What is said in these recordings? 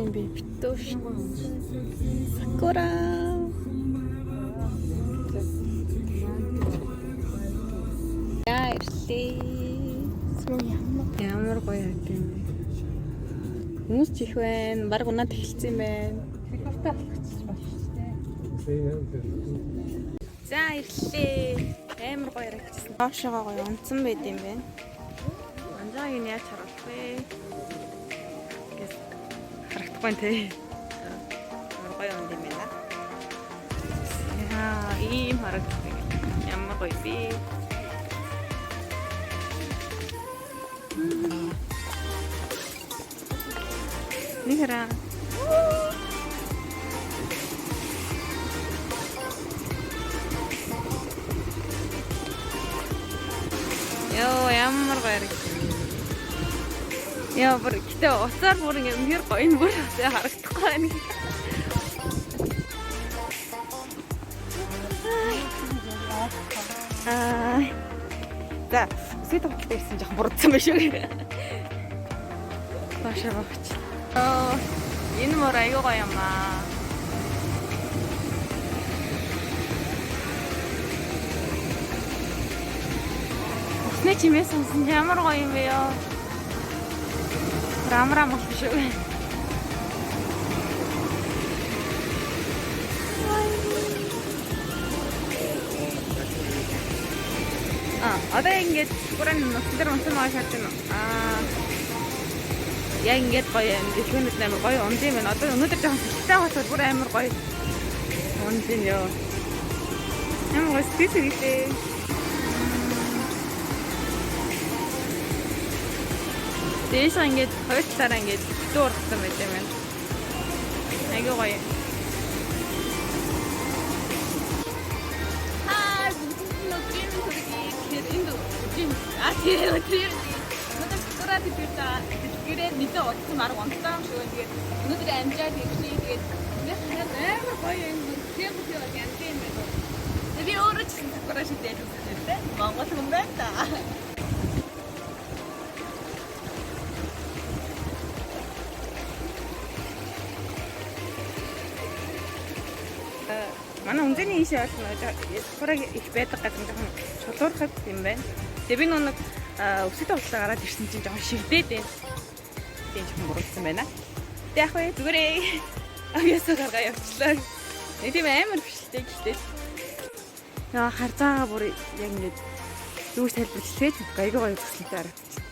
юм бэ? Битүүш. Сакура. Яа ирлээ. Ямар гоё байт юм бэ? Хүмүүс ч их байна. Бараг унаад эхэлсэн юм байна. Рекордтой болгочих байна шүү дээ. За ирлээ. Амар гоё харагдсан. Доошоо гоё онцсон байт юм байна. Анжааг нь яаж харуулах вэ? Гэс харагдахгүй нэ. Амар гоё онд юм байна. Яа, ийм харагддаг. Ямар гоё би. Нихара. Яа, ямар гоё харагдсан. Яа, бүр гэтээ уцаар бүр юм хэр гоё нь бүр харагдахгүй байна. За, сэт тоглолттой ирсэн жоохон бурдсан байх шүү. Баашаа багч. Энэ мөр аягүй гоё юм аа. Усны чимээ сонсон ямар гоё юм бэ ёо. Рамрам болох шүү. Одоо ингэж бүрэн нутгаар унсан маа шатна. Яг ингэж гоё юм. Дэлгүүрүүд амар гоё онд юм байна. Одоо өнөөдөр жоохон сэлтэй болоод бүр амар гоё онд юм ёо. Ямар гоё сэтгэлтэй. Дээш ингэж хоёр талаараа ингэж дүүр ургасан байт юм байна. Айгүй гоё. Тэр өнөөдөр сакура тэгээд нэлээд удсан марга онцлоо шүү. Тэгээд өнөөдөр амжаад ирсэн. Тэгээд амар гоё юм. Тэр яг юм байна. Би өөрөө ч сакура шидэж үзсэн. Монгол хүн байна та. Манай үндэний ийшээ болно. Сакураг их байдаг гэдэг нь жоохон чулуурхад юм байна. Тэгээ би нэг өсөд тоглолтоо гараад ирсэн чинь жоохон шивдээд байна. Тэгээ жоохон буруудсан байна. Тэг яг вэ зүгээрээ авьяасаа гаргаа явчлаа. Нэг тийм амар биштэй гэхдээ. Яа харцаага бүр яг ингэж юу тайлбарлахээ айгүй гоё төсөлтэй харагдчих.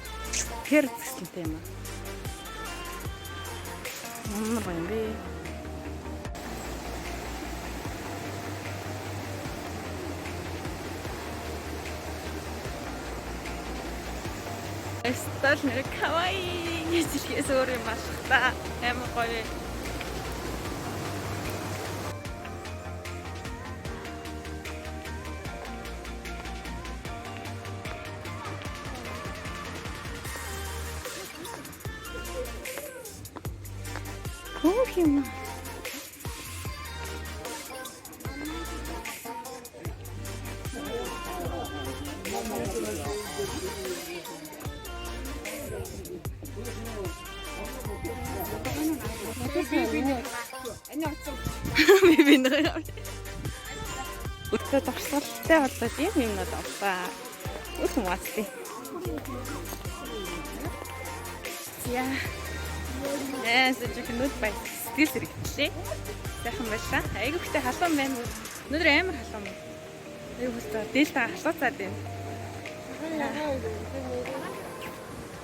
Тэр төсөлтэй юм аа. Ямар гоё юм бэ? Стал нэр кавай гэж өөр юм ашигта амар гоё. Оо юм. Би нэр. Өтөө давсгалтай болоод юм надаа. Үх мацтай. Яа. Сэж хөнөд бай. Стил зэрэгтлээ. Сайхан байлаа. Айгу ихтэй халуун байна. Өнөөдөр амар халуун байна. Айгу хөстөө дээлтэ халууцаад байна.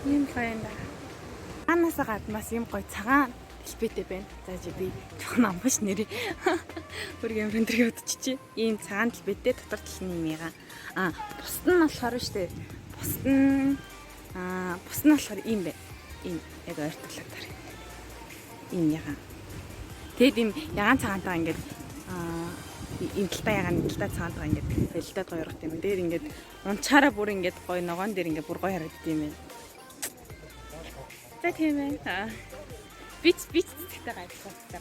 Ийм сайн да. Хаанаас гаднаас ийм гоё цагаан хэлбэтэй байна. За чи би жоохон амгаш нэрээ. Бүр юм рендер бодчихжээ. Ийм цагаан хэлбэтэй дотор талын юм яга. Бусд нь болохоор штэ. Бусд нь болохоор ийм байна. Ийм яг ойртолоо тар. Ийм яга. Тэгэд ийм ягаан цагаантаа ингээд ийм талтай ягаан талтай цагаантаа ингээд бэлдээд гоё ургат юм. Дээр ингээд унчаараа бүр ингээд гоё ногоон дээр ингээд бүр гоё харагддаг юм байна. За тийм ээ. Бич гэхдээ гайхалтай.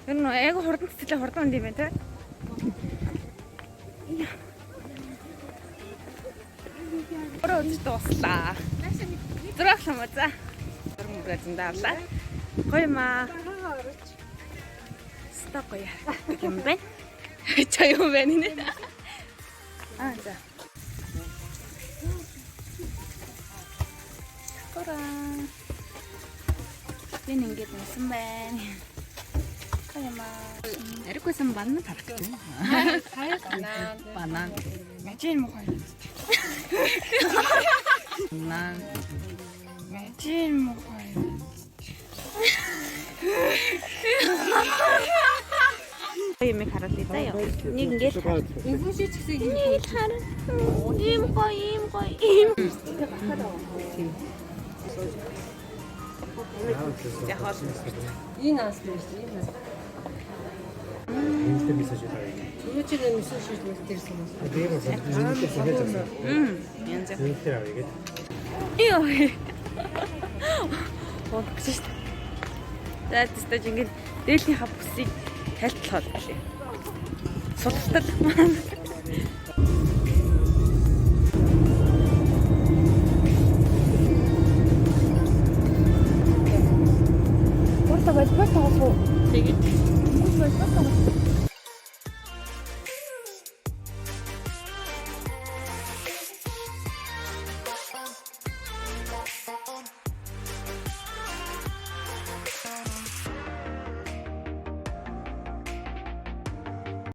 Тэр нөө айгу хурдан цэцлээ хурдан юм байна те. Бро өдөр дуслаа. Зураг юм за. Зураг мөрөж даалаа. Гоё маа. Ста гоё юм бэ? Чай юм бэ нэ? За. Сакура. Энэ ингээд нсэн байна. Гоё маа. Арикусан банна тарахтай. Банан. Мэжин мохой. Банан. Мэжин мохой. Ийм хараад идэ ёо. Нэг ингээд Инфушич гэсэн юм. нэг хараа. Ийм гоё. Энэ аас биш энэ. Инстэ мессеж тавь. Өнөөдөр мессеж хийсэн юм. Тийм үү? Янз. Инстэ авъя. Йоо. Оо гэж. За тэстэж ингээд дээлийнхаа бүсийг тайлтлахад лээ. Судалтал маань. Просто байж байгаа. Тэгээд